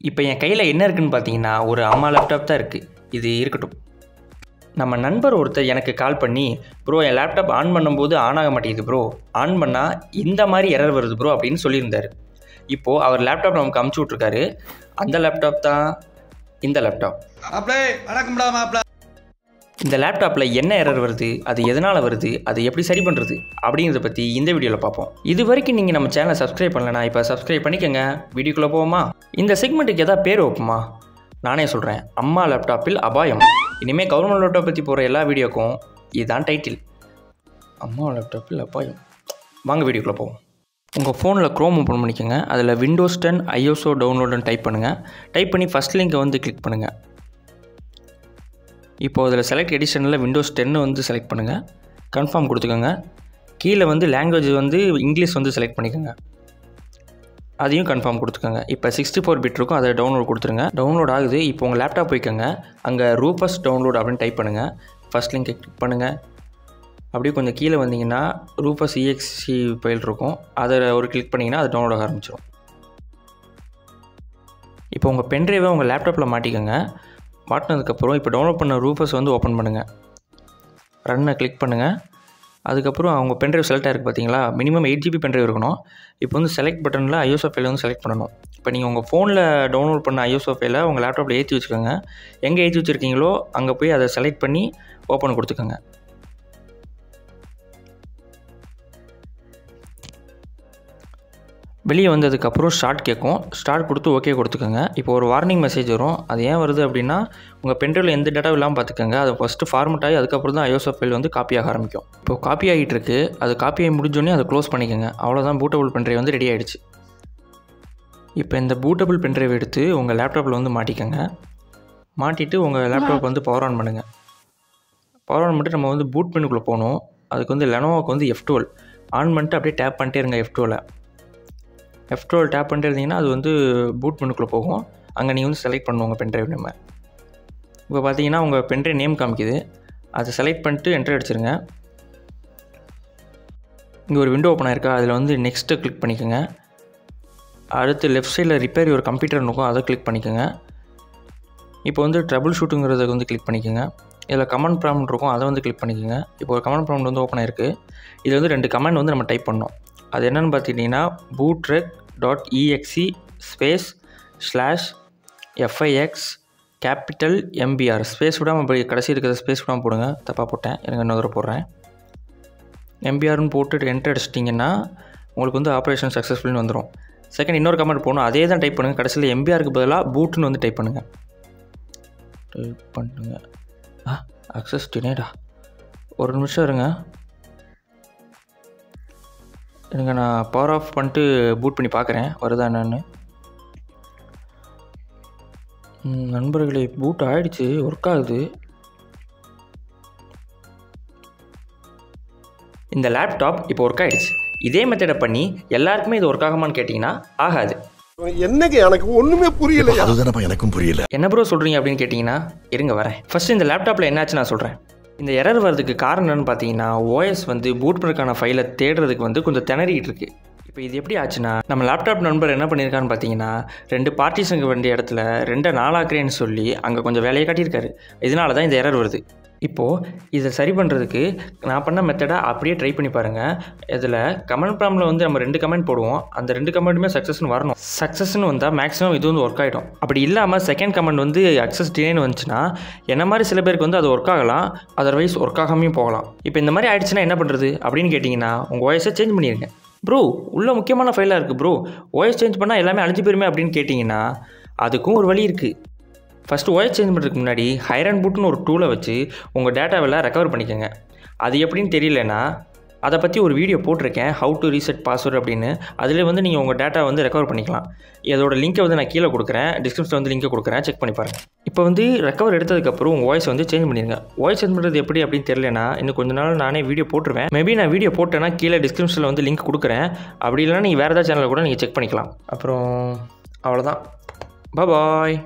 இப்போ என் கையில் என்ன இருக்குதுன்னு பார்த்தீங்கன்னா ஒரு அம்மா லேப்டாப் தான் இருக்குது. இது இருக்கட்டும். நம்ம நண்பர் ஒருத்தர் எனக்கு கால் பண்ணி, ப்ரோ என் லேப்டாப் ஆன் பண்ணும்போது ஆன் ஆக மாட்டேங்குது ப்ரோ, ஆன் பண்ணால் இந்த மாதிரி எரர் வருது ப்ரோ அப்படின்னு சொல்லியிருந்தார். இப்போது அவர் லேப்டாப் நமக்கு அமுச்சு விட்ருக்காரு. அந்த லேப்டாப் தான் இந்த லேப்டாப். இந்த லேப்டாப்பில் என்ன எரர் வருது, அது எதனால் வருது, அது எப்படி சரி பண்ணுறது அப்படிங்கிறத பற்றி இந்த வீடியோவில் பார்ப்போம். இது வரைக்கும் நீங்கள் நம்ம சேனலை சப்ஸ்கிரைப் பண்ணலன்னா இப்போ சப்ஸ்கிரைப் பண்ணிக்கோங்க. வீடியோக்குள்ளே போவோமா? இந்த செக்மெண்ட்டுக்கு எதாவது பேர் வைப்போமா? நானே சொல்கிறேன், அம்மா லேப்டாப்பில் அபாயம். இனிமேல் கவர்மெண்ட் லேப்டாப் பற்றி போகிற எல்லா வீடியோக்கும் இதுதான் டைட்டில், அம்மா லேப்டாப்பில் அபாயம். வாங்க வீடியோக்குள்ளே போவோம். உங்கள் ஃபோனில் க்ரோம் ஓப்பன் பண்ணிக்கோங்க. அதில் Windows 10 ISO டவுன்லோடுன்னு டைப் பண்ணுங்கள். டைப் பண்ணி ஃபஸ்ட் லிங்கை வந்து கிளிக் பண்ணுங்கள். இப்போது அதில் செலக்ட் எடிஷனில் Windows 10 வந்து செலக்ட் பண்ணுங்கள். கன்ஃபார்ம் கொடுத்துக்கோங்க. கீழே வந்து லாங்குவேஜ் வந்து இங்கிலீஷ் வந்து செலக்ட் பண்ணிக்கோங்க. அதையும் கன்ஃபார்ம் கொடுத்துக்கோங்க. இப்போ 64 பிட் இருக்கும், அதை டவுன்லோட் கொடுத்துருங்க. டவுன்லோட் ஆகுது. இப்போ உங்கள் லேப்டாப் போய்க்கோங்க. அங்கே ரூபஸ் டவுன்லோட் அப்படின்னு டைப் பண்ணுங்கள். ஃபஸ்ட் லிங்கை கிளிக் பண்ணுங்கள். அப்படியே கொஞ்சம் கீழே வந்தீங்கன்னா ரூபஸ் EXE ஃபைல் இருக்கும், அதை ஒரு கிளிக் பண்ணிங்கன்னா அது டவுன்லோட் ஆக ஆரம்பிச்சிடும். இப்போ உங்கள் பென்ட்ரைவை உங்கள் லேப்டாப்பில் மாட்டிக்கோங்க. மாட்டினதுக்கப்புறம் இப்போ டவுன்லோட் பண்ண ரூபஸ் வந்து ஓப்பன் பண்ணுங்கள். ரன்னை கிளிக் பண்ணுங்கள். அதுக்கப்புறம் அவங்க பென்ட்ரைவ் செலக்ட் ஆகிருக்கு பார்த்தீங்களா, மினிமம் 8 GB பென்ட்ரைவ் இருக்கணும். இப்போ வந்து செலக்ட் பட்டனில் ISO ஃபைலை வந்து செலக்ட் பண்ணணும். இப்போ நீங்கள் உங்கள் ஃபோனில் டவுன்லோட் பண்ண ISO ஃபைலை உங்கள் லேப்டாப்பில் ஏற்றி வச்சுக்கோங்க. எங்கே ஏற்றி வச்சுருக்கீங்களோ அங்கே போய் அதை செலக்ட் பண்ணி ஓப்பன் கொடுத்துக்கோங்க. வெளியே வந்ததுக்கப்புறம் ஸ்டார்ட் கேட்கும். ஸ்டார்ட் கொடுத்து ஓகே கொடுத்துக்கோங்க. இப்போ ஒரு வார்னிங் மெசேஜ் வரும். அது ஏன் வருது அப்படின்னா, உங்கள் பென்ட்ரைவில் எந்த டேட்டாவும் இல்லாமல் பார்த்துக்கோங்க. அது ஃபஸ்ட்டு ஃபார்மெட் ஆகி அதுக்கப்புறம் தான் ISO ஃபைல் வந்து காப்பி ஆக ஆரம்பிக்கும். இப்போ காப்பி ஆகிட்டு இருக்குது. அது காப்பி ஆகி முடிஞ்சோடனே அதை க்ளோஸ் பண்ணிக்கோங்க. அவ்வளோதான், பூட்டபிள் பென்ட்ரைவ் வந்து ரெடி ஆகிடுச்சு. இப்போ இந்த பூட்டபிள் பென்ட்ரைவ் எடுத்து உங்கள் லேப்டாப்பில் வந்து மாட்டிக்கோங்க. மாட்டிட்டு உங்கள் லேப்டாப் வந்து பவர் ஆன் பண்ணுங்கள். பவர் ஆன் பண்ணிட்டு நம்ம வந்து பூட் மெனுக்குள்ளே போகணும். அதுக்கு வந்து லெனோவோக்கு வந்து F12 ஆன் பண்ணிட்டு அப்படியே டேப் பண்ணிட்டே இருங்க. F12 டேப் பண்ணிட்டு இருந்தீங்கன்னா அது வந்து பூட் மெனுக்குள்ளே போகும். அங்கே நீங்கள் வந்து செலக்ட் பண்ணுவோங்க பென்ட்ரைவ் நேம். இப்போ பார்த்தீங்கன்னா உங்கள் பென்ட்ரைவ் நேம் காமிக்குது. அதை செலக்ட் பண்ணிட்டு என்டர் அடிச்சிருங்க. இங்கே ஒரு விண்டோ ஓப்பன் ஆயிருக்கா, அதில் வந்து நெக்ஸ்ட்டு கிளிக் பண்ணிக்கோங்க. அடுத்து லெஃப்ட் சைடில் ரிப்பேர் யுவர் கம்ப்யூட்டர் இருக்கும், அதை கிளிக் பண்ணிக்கோங்க. இப்போ வந்து ட்ரபிள் ஷூட்டுங்கிறத வந்து கிளிக் பண்ணிக்கோங்க. இதில் கமெண்ட் ப்ராம்ப்ட் இருக்கும், அதை வந்து கிளிக் பண்ணிக்கோங்க. இப்போ ஒரு கமெண்ட் ப்ராம்ப்ட் வந்து ஓப்பன் ஆயிருக்கு. இதில் வந்து 2 கமெண்ட் வந்து நம்ம டைப் பண்ணோம். அது என்னென்னு பார்த்துக்கிட்டிங்கன்னா bootrec.exe /fix MBR ஸ்பேஸ் விடாமல் இப்படி கடைசி இருக்கிற ஸ்பேஸ் விடாமல் போடுங்க. தப்பாக போட்டேன், எனக்கு இன்னொரு தடவை போடுறேன். MBRன்னு போட்டுட்டு என்டர் அடிச்சிட்டிங்கன்னா உங்களுக்கு வந்து ஆப்ரேஷன் சக்ஸஸ்ஃபுல்னு வந்துடும். செகண்ட் இன்னொரு கமெண்ட் போகணும், அதே தான் டைப் பண்ணுங்கள். கடைசியில் MBRக்கு பதிலாக பூட்னு வந்து டைப் பண்ணுங்கள். அக்சஸ் டினைடா. ஒரு நிமிஷம் இருங்க, நான் பவர் ஆஃப் பண்ணிட்டு பூட் பண்ணி பார்க்குறேன் வருதா என்னன்னு. நண்பர்களே, பூட் ஆகிடுச்சு, ஒர்க் ஆகுது. இந்த லேப்டாப் இப்போ ஒர்க் ஆகிடுச்சு. இதே மெத்தடை பண்ணி எல்லாருக்குமே இது ஒர்க் ஆகுமான்னு கேட்டிங்கன்னா ஆகாது. என்னங்க எனக்கு ஒன்றுமே புரியல. அதுதானப்பா எனக்கும் புரியல. என்ன ப்ரோ சொல்கிறீங்க அப்படின்னு கேட்டிங்கன்னா இருங்க வரேன். ஃபஸ்ட்டு இந்த லேப்டாப்பில் என்னாச்சு நான் சொல்கிறேன். இந்த எரர் வரதுக்கு காரணம் என்னென்னு பார்த்தீங்கன்னா, OS வந்து பூட் பண்ணுறதுக்கான ஃபைலை தேடுறதுக்கு வந்து கொஞ்சம் திணறிக்கிட்டு இருக்குது. இப்போ இது எப்படி ஆச்சுன்னா, நம்ம லேப்டாப் நண்பர் என்ன பண்ணியிருக்கான்னு பார்த்தீங்கன்னா, 2 பார்ட்டிஷனுக்கு வேண்டிய இடத்துல 2 4ஆக்குறேன்னு சொல்லி அங்கே கொஞ்சம் வேலையை காட்டியிருக்காரு. இதனால தான் இந்த எரர் வருது. இப்போது இதை சரி பண்ணுறதுக்கு நான் பண்ண மெத்தடை அப்படியே ட்ரை பண்ணி பாருங்கள். இதில் கமெண்ட் ப்ராம்ப்டில் வந்து நம்ம 2 கமெண்ட் போடுவோம். அந்த 2 கமெண்ட்டுமே சக்ஸஸ்னு வரணும். சக்ஸஸ்ன்னு வந்தால் மேக்ஸிமம் இது வந்து ஒர்க் ஆகிடும். அப்படி இல்லாமல் செகண்ட் கமெண்ட் வந்து அக்சஸ் டினைன்னு வந்துச்சுன்னா என்ன மாதிரி சில பேருக்கு வந்து அது ஒர்க் ஆகலாம், அதர்வைஸ் ஒர்க் ஆகாமையும் போகலாம். இப்போ இந்த மாதிரி ஆகிடுச்சுன்னா என்ன பண்ணுறது அப்படின்னு கேட்டிங்கன்னா, உங்கள் OS சேஞ்ச் பண்ணிடுங்க. ப்ரோ உள்ள முக்கியமான ஃபைலாக இருக்குது ப்ரோ, OS சேஞ்ச் பண்ணால் எல்லாமே அழிஞ்சு போயிருமே அப்படின்னு கேட்டிங்கன்னா அதுக்கும் ஒரு வழி இருக்குது. ஃபஸ்ட்டு OS சேஞ்ச் பண்ணுறதுக்கு முன்னாடி ஹைரன் பூட்னு ஒரு டூலை வச்சு உங்கள் டேட்டாவெல்லாம் ரெக்கவர் பண்ணிக்கோங்க. அது எப்படின்னு தெரியலனா அதை பற்றி ஒரு வீடியோ போட்டிருக்கேன், ஹவு டு ரீசெட் பாஸ்வேர்டு அப்படின்னு. அதில் வந்து நீங்கள் உங்கள் டேட்டா வந்து ரெக்கவர் பண்ணிக்கலாம். இதோட லிங்க்கை வந்து நான் கீழே கொடுக்குறேன், டிஸ்கிரிப்ஷனில் வந்து லிங்க்கை கொடுக்குறேன், செக் பண்ணி பாருங்கள். இப்போ வந்து ரெக்கவர் எடுத்ததுக்கப்புறம் உங்கள் வாய்ஸ் வந்து சேஞ்ச் பண்ணிடுங்க. வாய்ஸ் சேஞ்ச் பண்ணுறது எப்படி அப்படின்னு தெரியலனா இன்னும் கொஞ்ச நாள் நானே வீடியோ போட்டுருவேன். மேபி நான் வீடியோ போட்டேன்னா கீழே டிஸ்கிரிப்ஷனில் வந்து லிங்க் கொடுக்குறேன். அப்படி இல்லைனா நீங்கள் வேறு ஏதாவது சேனலில் கூட நீங்கள் செக் பண்ணிக்கலாம். அப்புறம் அவ்வளோதான், பாய்.